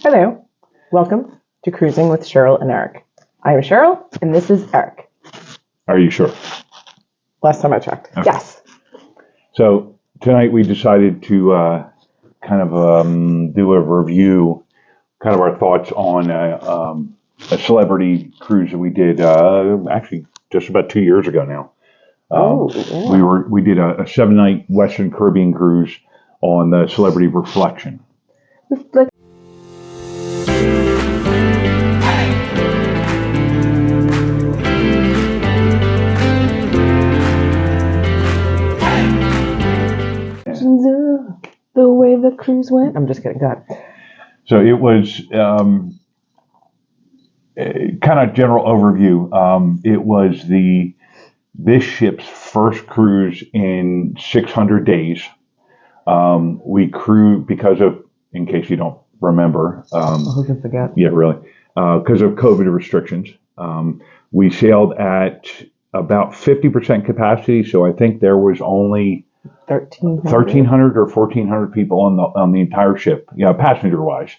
Hello. Welcome to Cruising with Cheryl and Eric. I am Cheryl, and this is Eric. Are you sure? Last time I checked. Okay. Yes. So tonight we decided to do a review, kind of our thoughts on a celebrity cruise that we did actually just about 2 years ago now. Yeah. We did a 7-night Western Caribbean cruise on the Celebrity Reflection. The way the cruise went. I'm just kidding. Go ahead. So it was kind of general overview. It was this ship's first cruise in 600 days. We cruised because of, in case you don't remember. Who can forget? Yeah, really. Because of COVID restrictions. We sailed at about 50% capacity. So I think there was only 1,300 or 1,400 people on the entire ship, passenger wise.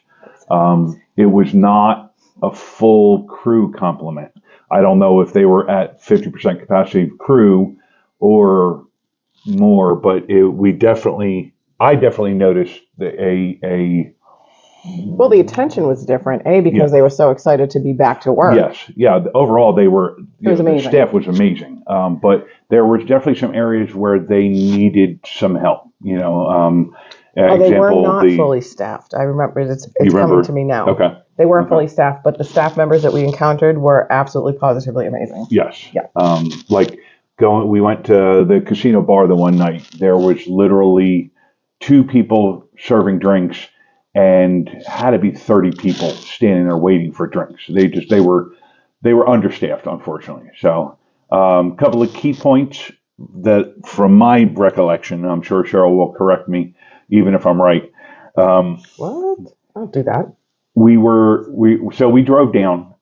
It was not a full crew complement. I don't know if they were at 50% capacity crew or more, but I definitely noticed Well, the attention was different, because they were so excited to be back to work. Yes, yeah. Overall, they were. The staff was amazing, but there was definitely some areas where they needed some help. They were not fully staffed. I remember it's coming to me now. Okay. They weren't fully staffed, but the staff members that we encountered were absolutely positively amazing. Yes. Yeah. We went to the casino bar the one night. There was literally 2 people serving drinks, and had to be 30 people standing there waiting for drinks. They were understaffed, unfortunately. So, a couple of key points that, from my recollection, I'm sure Cheryl will correct me, even if I'm right. What? Don't do that. We drove down.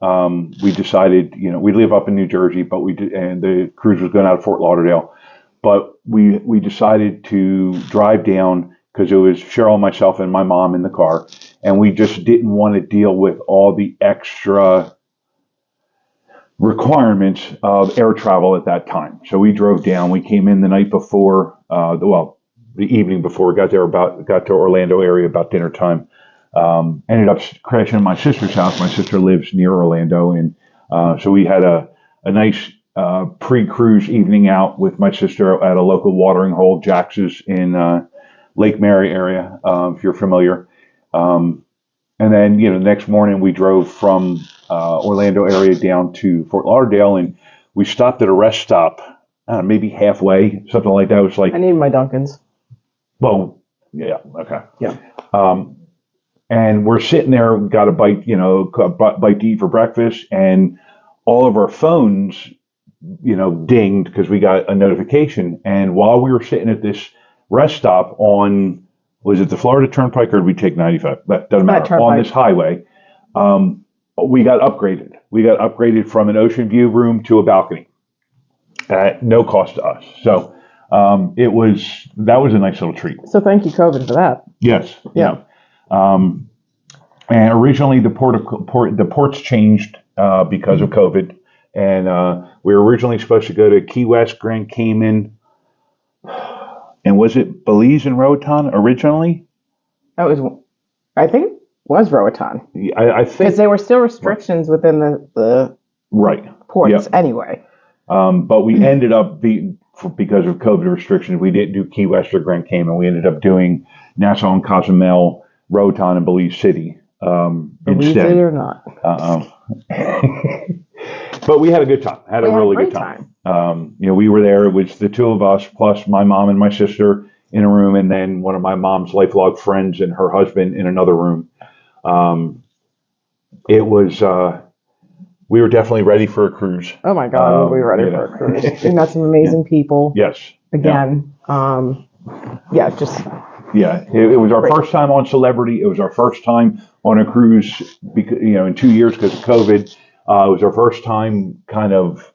We decided, we live up in New Jersey, but and the cruise was going out of Fort Lauderdale, but we decided to drive down because it was Cheryl, myself, and my mom in the car, and we just didn't want to deal with all the extra requirements of air travel at that time. So we drove down. We came in the night before, the evening before. We got to Orlando area about dinner time. Ended up crashing at my sister's house. My sister lives near Orlando, and so we had a nice pre-cruise evening out with my sister at a local watering hole, Jax's in Lake Mary area, if you're familiar. And then, the next morning we drove from Orlando area down to Fort Lauderdale, and we stopped at a rest stop, maybe halfway, something like that. It was like, I need my Dunkins. Well, yeah, okay. Yeah. And we're sitting there, got a bite, bite to eat for breakfast, and all of our phones, dinged because we got a notification. And while we were sitting at this rest stop was it the Florida Turnpike, or did we take 95? That doesn't matter. On this highway, we got upgraded. We got upgraded from an ocean view room to a balcony at no cost to us. So that was a nice little treat. So thank you, COVID, for that. Yes. Yeah. And originally the ports changed because of COVID, and we were originally supposed to go to Key West, Grand Cayman. And was it Belize and Roatan originally? I think it was Roatan. I think because there were still restrictions within the ports anyway. But we ended up because of COVID restrictions, we didn't do Key West or Grand Cayman. We ended up doing Nassau and Cozumel, Roatan, and Belize City Belize instead. it or not. But we had a good time. Had a really good time. We were there. It was the 2 of us plus my mom and my sister in a room, and then one of my mom's lifelong friends and her husband in another room. It was. We were definitely ready for a cruise. Oh my God, we were ready for a cruise. We met some amazing people. Yes. Again. Yeah. It was our first time on Celebrity. It was our first time on a cruise because in 2 years because of COVID. It was our first time kind of,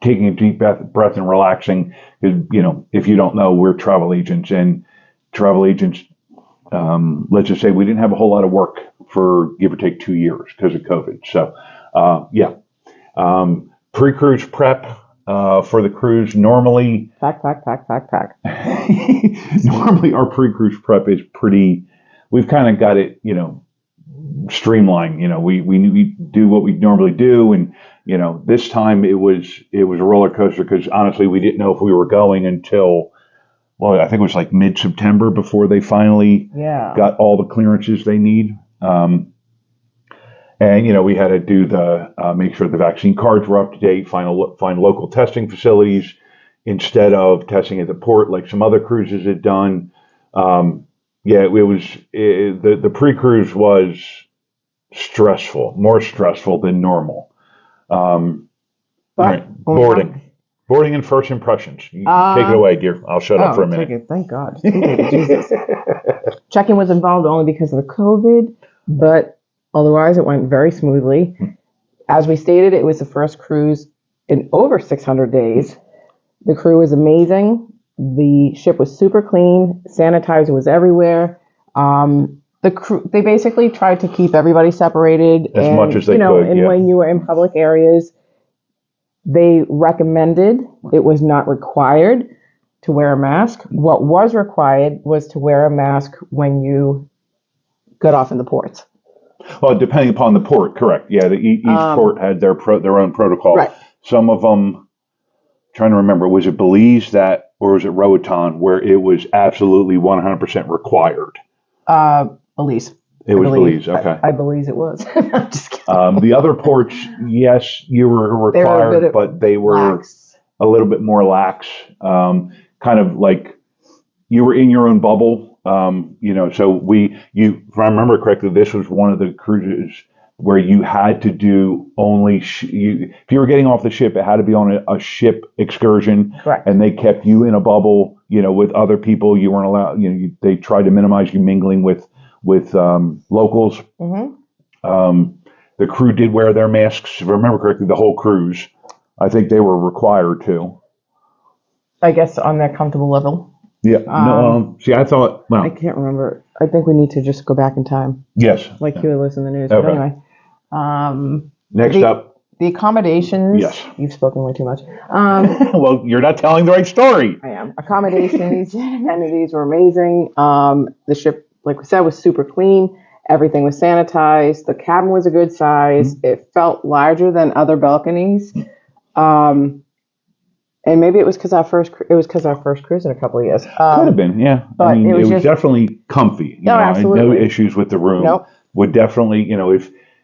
taking a deep breath and relaxing. Because, if you don't know, we're travel agents, and travel agents let's just say we didn't have a whole lot of work for give or take 2 years because of COVID. So, yeah. Pre-cruise prep for the cruise. Normally, Pack. normally our pre-cruise prep is pretty. We've kind of got it, streamlined. We do what we normally do, and this time it was a roller coaster because honestly, we didn't know if we were going until. Well, I think it was like mid-September before they finally got all the clearances they need. And we had to do make sure the vaccine cards were up to date, find local testing facilities instead of testing at the port like some other cruises had done. The pre-cruise was stressful, more stressful than normal. Right. Boarding and first impressions. You take it away, dear. I'll shut up for a minute. Thank God. Jesus. Check-in was involved only because of the COVID, but otherwise it went very smoothly. As we stated, it was the first cruise in over 600 days. The crew was amazing. The ship was super clean. Sanitizer was everywhere. The crew, they basically tried to keep everybody separated as much as they could. And when you were in public areas, they recommended, it was not required to wear a mask. What was required was to wear a mask when you got off in the ports. Well, depending upon the port, correct. Yeah, each port had their own protocol. Right. Some of them, trying to remember, was it Belize or was it Roatan where it was absolutely 100% required? Belize. It was Belize, okay. I believe it was. I'm just kidding. The other ports, yes, you were required, but they were a little bit more lax. Kind of like you were in your own bubble. So if I remember correctly, this was one of the cruises where you had to do only, if you were getting off the ship, it had to be on a ship excursion. Correct. And they kept you in a bubble, with other people. You weren't allowed, they tried to minimize you mingling with locals. Mm-hmm. The crew did wear their masks. If I remember correctly, the whole cruise, I think they were required to. I guess on that comfortable level. Yeah. See, I thought. Well, I can't remember. I think we need to just go back in time. Yes. Like you were listening to the news. Okay. But anyway. Next up. The accommodations. Yes. You've spoken way too much. Well, you're not telling the right story. I am. Accommodations and amenities were amazing. The ship, like we said, was super clean. Everything was sanitized. The cabin was a good size. Mm-hmm. It felt larger than other balconies. And maybe it was because our first cruise in a couple of years. Could have been, yeah. But it was definitely comfy. Absolutely. No issues with the room. Nope. Would definitely,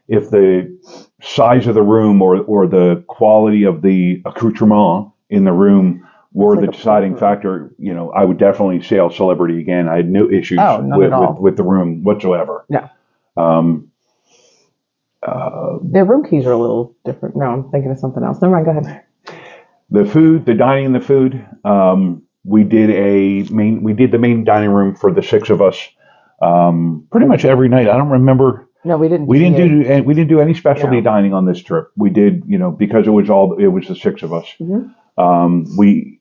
if the size of the room or the quality of the accoutrement in the room were the deciding factor, I would definitely sail Celebrity again. I had no issues with the room whatsoever. Yeah. Their room keys are a little different. No, I'm thinking of something else. Never mind, go ahead. The food, the dining in the food, we did the main dining room for the 6 of us pretty much every night. I don't remember. No, we didn't. We didn't do any specialty dining on this trip. We did, because it was the 6 of us. Mm-hmm. We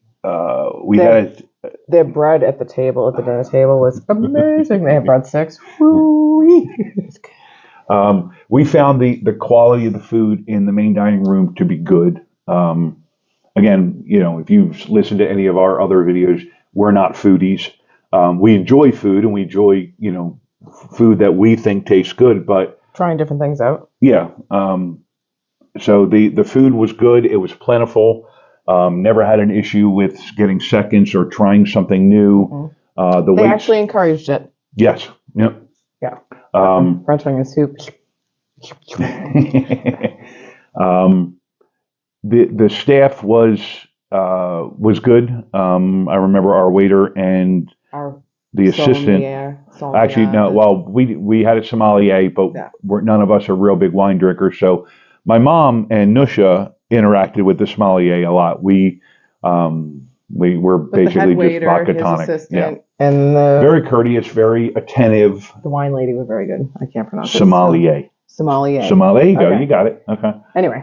had their bread at the dinner table was amazing. They had breadsticks. We found the quality of the food in the main dining room to be good. Again, if you've listened to any of our other videos, we're not foodies. We enjoy food and we enjoy, food that we think tastes good, but trying different things out. Yeah. So the food was good. It was plentiful. Never had an issue with getting seconds or trying something new. Mm-hmm. They actually encouraged it. Yes. Yep. Yeah. French onion soup. The staff was good. I remember our waiter and the assistant. Actually, no. Well, we had a sommelier, but none of us are real big wine drinkers. So my mom and Nusha interacted with the sommelier a lot. We were basically just vodka tonic. Yeah. And very courteous, very attentive. The wine lady was very good. I can't pronounce it. Sommelier. Sommelier. There you go. You got it. Okay. Anyway,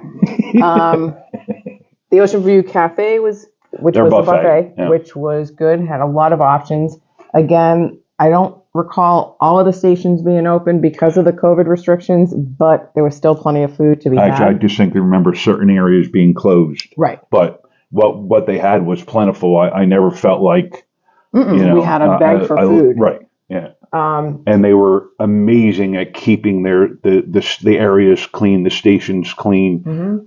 the Ocean View Cafe was a buffet, which was good. Had a lot of options. Again, I don't recall all of the stations being open because of the COVID restrictions, but there was still plenty of food to be Actually, I had. distinctly remember certain areas being closed. Right. But what they had was plentiful. I never felt like, We had a beg for food. Right. Yeah. And they were amazing at keeping the areas clean, the stations clean.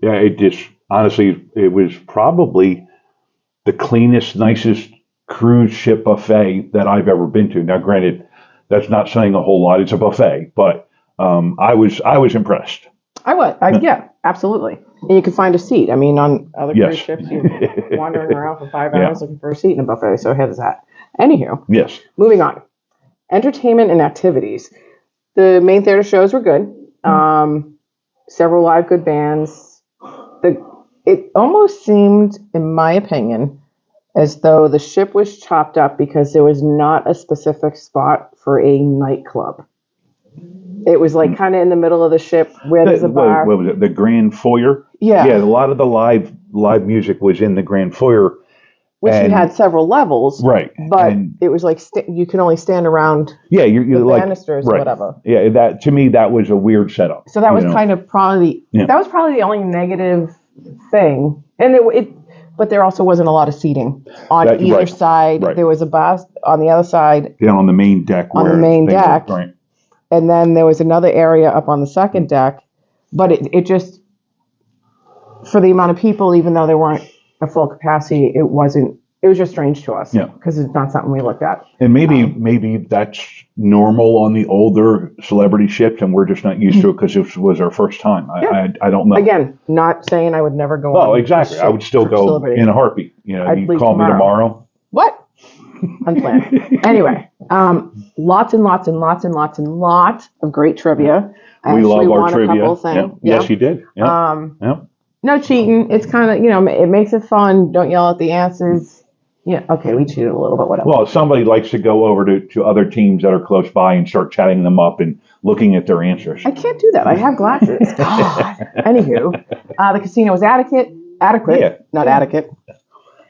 Yeah, it just honestly, it was probably the cleanest, nicest cruise ship buffet that I've ever been to. Now, granted, that's not saying a whole lot. It's a buffet, but I was impressed. Yeah, absolutely. And you could find a seat. I mean, on other cruise Yes. ships, you're wandering around for 5 hours looking for a seat in a buffet. So here's that. Anywho, Yes. moving on. Entertainment and activities. The main theater shows were good. Several live good bands. It almost seemed, in my opinion, as though the ship was chopped up because there was not a specific spot for a nightclub. It was like kind of in the middle of the ship where there's a bar. What was it? The Grand Foyer? Yeah. Yeah, a lot of the live music was in the Grand Foyer. Which you had several levels. Right. But it was like you can only stand around you're the like, banisters right. or whatever. Yeah, that to me, that was a weird setup. So that was kind of probably the only negative thing. And but there also wasn't a lot of seating on either side. Right. There was a bar on the other side. Down on the main deck. Right. And then there was another area up on the second deck. But it just, for the amount of people, even though they weren't at full capacity, it was just strange to us. Yeah. Because it's not something we looked at. And maybe that's normal on the older celebrity ships, and we're just not used to it because it was our first time. I don't know. Again, not saying I would never go on. Oh, exactly. I would still go celebrity. in a heartbeat. I'd you leave call me tomorrow. What? Unplanned. Anyway, lots and lots and lots and lots and lots of great trivia. We love our won trivia. A couple things. Yeah. Yes, you did. Yeah. No cheating. It's kind of, it makes it fun. Don't yell at the answers. Yeah, okay, we cheated a little bit, whatever. Well, somebody likes to go over to other teams that are close by and start chatting them up and looking at their answers. I can't do that. I have glasses. God. Anywho, the casino was adequate, not adequate.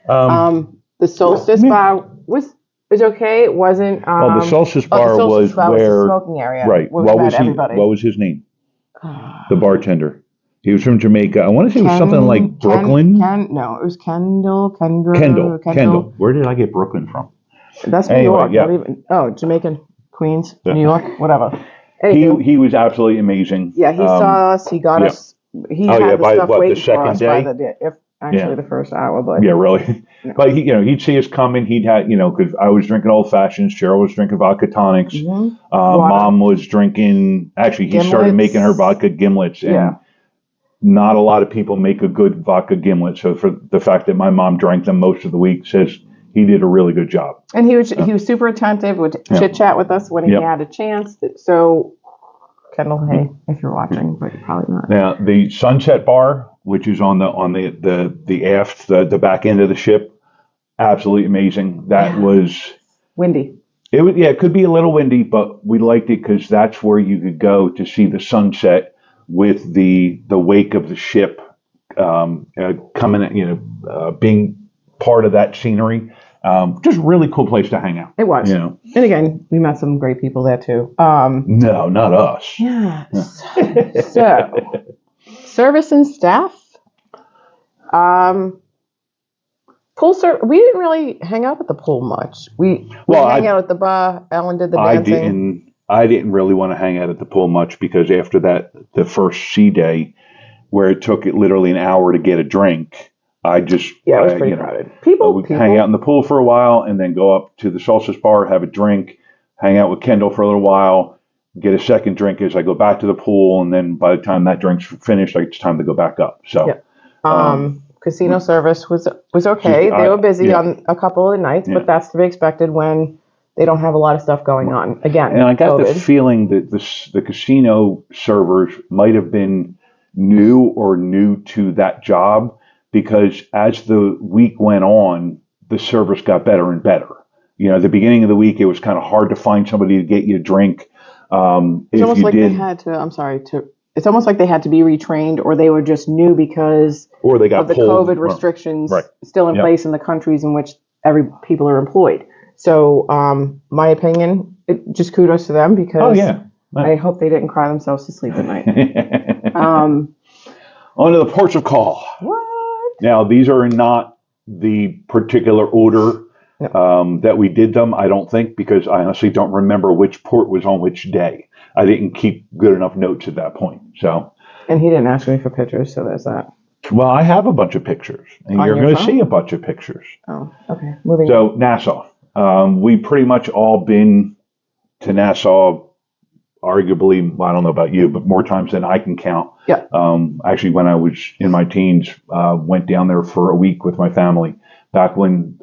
The Solstice Bar was okay. It wasn't. The Solstice Bar was where was the smoking area. Right. What was his name? The bartender. He was from Jamaica. I want to say it was something like Brooklyn. No, it was Kendall. Where did I get Brooklyn from? That's New York. Yeah. Jamaican, Queens, New York, whatever. He was absolutely amazing. Yeah, he saw us. He got us. He had the stuff waiting for us by the first hour. But yeah, really. No. But he'd see us coming. He'd had because I was drinking old fashions. Cheryl was drinking vodka tonics. Mom was drinking. Actually, he started making her vodka gimlets. And not a lot of people make a good vodka gimlet. So for the fact that my mom drank them most of the week says he did a really good job. And he was super attentive, would chit chat with us when he had a chance. So Kendall, hey, if you're watching, but you're probably not. Now the Sunset Bar, which is on the aft, the back end of the ship, absolutely amazing. That was windy. It could be a little windy, but we liked it because that's where you could go to see the sunset with the wake of the ship coming, being part of that scenery. Just really cool place to hang out. It was. And again, we met some great people there too. No, not us. Yes. So, service and staff. Pool service. We didn't really hang out at the pool much. We hang out at the bar. Ellen did the dancing. I didn't really want to hang out at the pool much because after the first sea day, where it took it literally an hour to get a drink, it was pretty crowded. People hang out in the pool for a while and then go up to the Solstice Bar, have a drink, hang out with Kendall for a little while, get a second drink as I go back to the pool, and then by the time that drink's finished, it's time to go back up. So, casino service was okay. They were busy on a couple of the nights, but that's to be expected when they don't have a lot of stuff going on. Again, and I got the feeling that the casino servers might have been new to that job, because as the week went on, the service got better and better. At the beginning of the week, it was kind of hard to find somebody to get you a drink. It's almost like they had to. It's almost like they had to be retrained, or they were just new because they got of the COVID restrictions still in place in the countries in which people are employed. So, my opinion, just kudos to them because Oh yeah. I hope they didn't cry themselves to sleep at night. On to the ports of call. What? Now, these are not the particular order that we did them, I don't think, because I honestly don't remember which port was on which day. I didn't keep good enough notes at that point. So. And he didn't ask me for pictures, so there's that. Well, I have a bunch of pictures, and On you're your going to phone? see a bunch of pictures. Oh, okay. Moving So, Nassau. We pretty much all been to Nassau, arguably, well, I don't know about you, but more times than I can count. Yeah. Actually, when I was in my teens, went down there for a week with my family, back when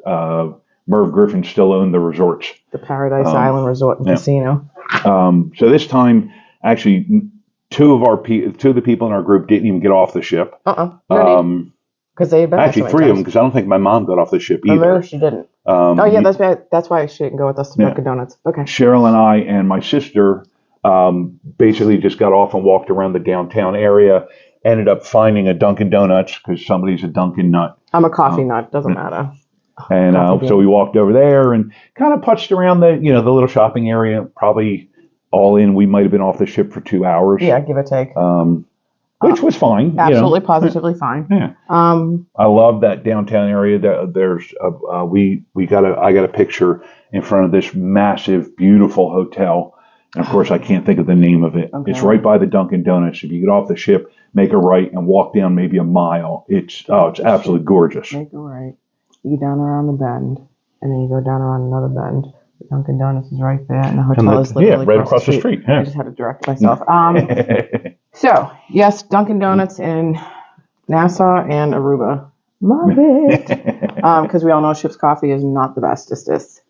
Merv Griffin still owned the resorts. The Paradise Island Resort and Casino. So this time, actually, two of the people in our group didn't even get off the ship. Because they had been actually, three of them, because I don't think my mom got off the ship either. No, she didn't. That's why she didn't go with us to Dunkin' Donuts. Okay. Cheryl and I and my sister basically just got off and walked around the downtown area. Ended up finding a Dunkin' Donuts because somebody's a Dunkin' nut. I'm a coffee nut. Doesn't matter. And so we walked over there and kind of punched around the little shopping area. Probably all in, we might have been off the ship for 2 hours. Yeah, give or take. Which was fine. Absolutely, positively fine. Yeah. I love that downtown area. There's I got a picture in front of this massive, beautiful hotel. And of course, I can't think of the name of it. Okay. It's right by the Dunkin' Donuts. If you get off the ship, make a right and walk down maybe a mile. It's absolutely gorgeous. Make a right. You go down around the bend, and then you go down around another bend. The Dunkin' Donuts is right there, and the hotel is literally right across the street. Yeah. I just had to direct myself. So, yes, Dunkin' Donuts in Nassau and Aruba. Love it. Because we all know Ship's Coffee is not the bestest.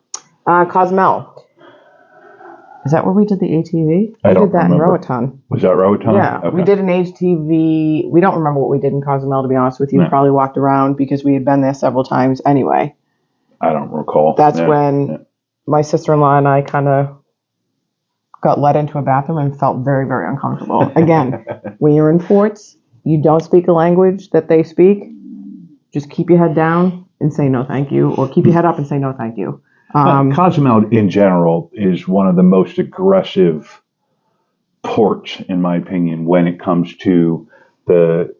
Cozumel. Is that where we did the ATV? I did that remember. in Roatan. Was that Roatan? Yeah. Okay. We did an ATV. We don't remember what we did in Cozumel, to be honest with you. We probably walked around because we had been there several times anyway. I don't recall. That's when my sister-in-law and I kind of got led into a bathroom and felt very, very uncomfortable. Again, when you're in ports, you don't speak a language that they speak. Just keep your head down and say no thank you, or keep your head up and say no thank you. Cozumel in general is one of the most aggressive ports, in my opinion, when it comes to the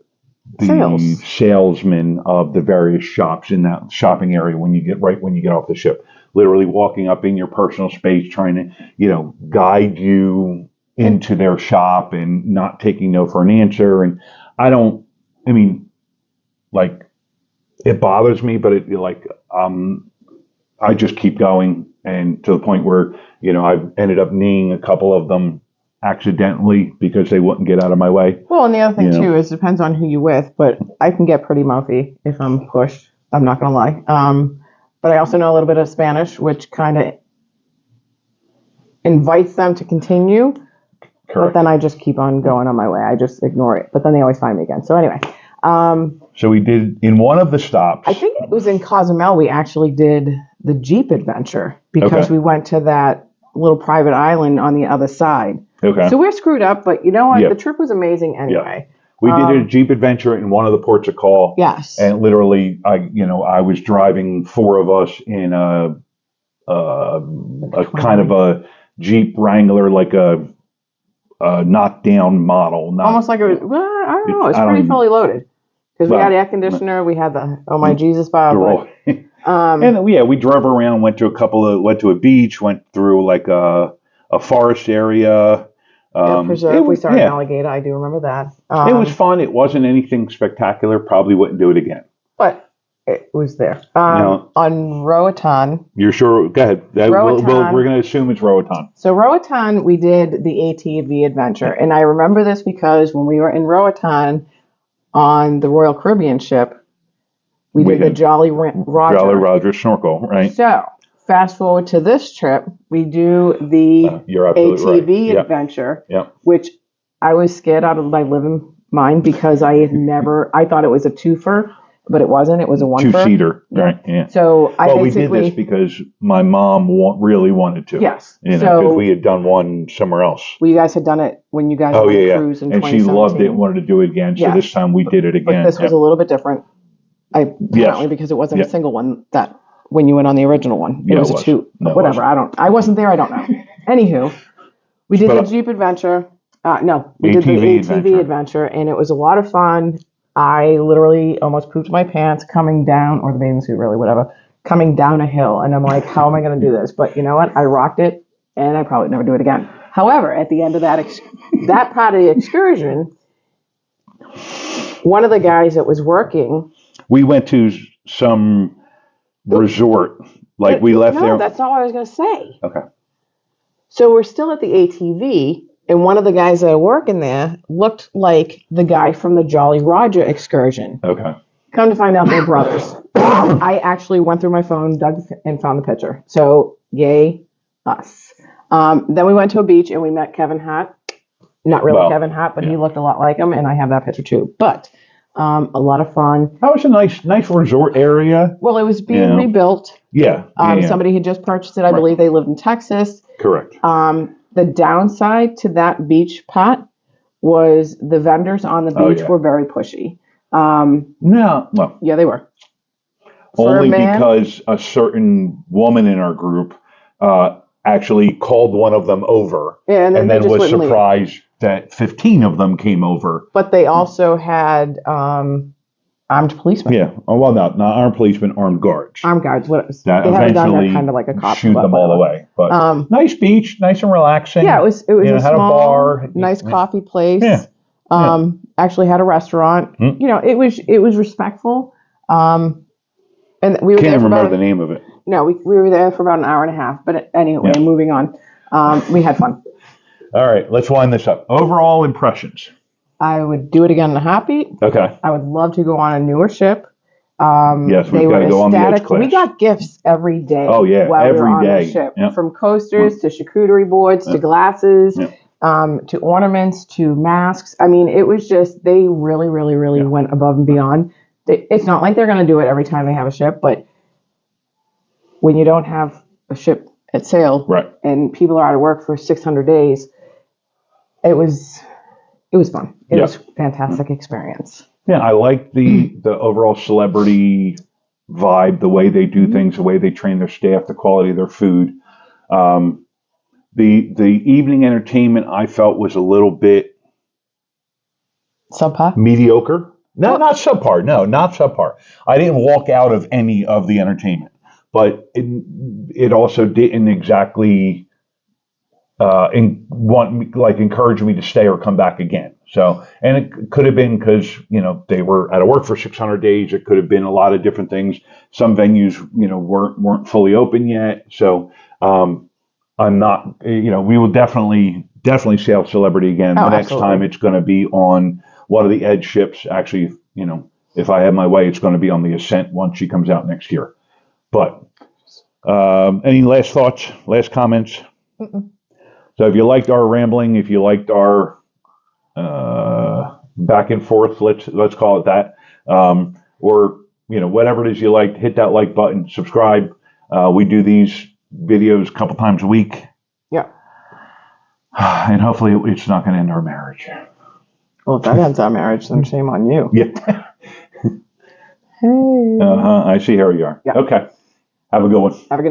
salesmen of the various shops in that shopping area when you get off the ship. Literally walking up in your personal space, trying to, guide you into their shop and not taking no for an answer. And it bothers me, but I just keep going, and to the point where, I've ended up kneeing a couple of them accidentally because they wouldn't get out of my way. Well, and the other thing too is it depends on who you're with, but I can get pretty mouthy if I'm pushed. I'm not going to lie. But I also know a little bit of Spanish, which kind of invites them to continue. Correct. But then I just keep on going on my way. I just ignore it. But then they always find me again. So anyway. So we did, in one of the stops. I think it was in Cozumel, we actually did the Jeep adventure because we went to that little private island on the other side. Okay. So we're screwed up, but you know what? Yep. The trip was amazing anyway. Yep. We did a Jeep adventure in one of the ports of call. Yes. And literally, I was driving four of us in a kind of a Jeep Wrangler, like a knockdown model. Almost like it was, well, I don't know. It's pretty fully loaded. Because we had air conditioner, we had the Oh My Jesus Bob. And we drove around, went to a beach, went through like a forest area. Preserve. We saw an alligator. I do remember that. It was fun. It wasn't anything spectacular. Probably wouldn't do it again. But it was there. On Roatan. You're sure? Go ahead. We're going to assume it's Roatan. So Roatan, we did the ATV adventure. And I remember this because when we were in Roatan on the Royal Caribbean ship, we did the Jolly Roger. Jolly Roger snorkel, right? So fast forward to this trip, we do the ATV adventure, which I was scared out of my living mind because I thought it was a twofer, but it wasn't. It was a one-fer. Two-seater, right? Yeah. So we did this because my mom really wanted to. Yes. Because we had done one somewhere else. Well, you guys had done it when you guys were on the cruise in 2017. And she loved it and wanted to do it again. So this time we did it again. But this was a little bit different. Apparently because it wasn't a single one that when you went on the original one. Yeah, It was it a was. two. No, it Whatever. I wasn't there. I don't know. Anywho, we did the But- Jeep adventure. No, we did the ATV ATV adventure, and it was a lot of fun. I literally almost pooped my pants coming down, or the bathing suit, really, whatever, coming down a hill. And I'm like, how am I going to do this? But you know what? I rocked it, and I probably never do it again. However, at the end of that part of the excursion, one of the guys that was working. We went to some resort. Like we left there. No, that's not what I was going to say. Okay. So we're still at the ATV, and one of the guys that are working there looked like the guy from the Jolly Roger excursion. Okay. Come to find out, they're brothers. I actually went through my phone, dug, and found the picture. So, yay, us. Then we went to a beach, and we met Kevin Hart. Not really Kevin Hart, but he looked a lot like him, and I have that picture too. But a lot of fun. That was a nice resort area. Well, it was being rebuilt. Yeah. Somebody had just purchased it. I believe they lived in Texas. Correct. The downside to that beach pot was the vendors on the beach were very pushy. No. Well, Yeah, they were. only because a certain woman in our group actually called one of them over and then was wouldn't leave. surprised that 15 of them came over. But they also had armed policemen. Yeah. Oh, well, no, not armed policemen, armed guards. Armed guards. What That they haven't done eventually that kind of like a cop. shoot them all away. But nice beach, nice and relaxing. Yeah, it was a had small, a bar, nice coffee place. Yeah. Actually had a restaurant. You know, it was respectful. And we were Can't there for remember the name of it. No, we were there for about an hour and a half. But anyway, moving on. We had fun. All right, let's wind this up. Overall impressions. I would do it again in a heartbeat. Okay. I would love to go on a newer ship. Yes, we've got to go on the Edge class. We got gifts every day. Oh, yeah, while every we were on day. The ship. Yep. From coasters to charcuterie boards to glasses to ornaments to masks. I mean, it was just, they really, really, really went above and beyond. It's not like they're going to do it every time they have a ship, but when you don't have a ship at sail and people are out of work for 600 days, it was fun. It was a fantastic experience. Yeah, I like the overall celebrity vibe, the way they do things, the way they train their staff, the quality of their food. The evening entertainment I felt was a little bit subpar, mediocre. No, not subpar. No, not subpar. I didn't walk out of any of the entertainment, but it also didn't exactly encourage me to stay or come back again. So, and it could have been because, they were out of work for 600 days. It could have been a lot of different things. Some venues, weren't fully open yet. So, I'm not, we will definitely sail Celebrity again. The next time it's going to be on one of the Edge ships. Actually, if I have my way, it's going to be on the Ascent once she comes out next year. But, any last thoughts, last comments? Mm-mm. So if you liked our rambling, if you liked our back and forth, let's call it that, or whatever it is you liked, hit that like button, subscribe. We do these videos a couple times a week. Yeah. And hopefully it's not going to end our marriage. Well, if that ends our marriage, then shame on you. Yeah. Hey. I see how you are. Yeah. Okay. Have a good one. Have a good night.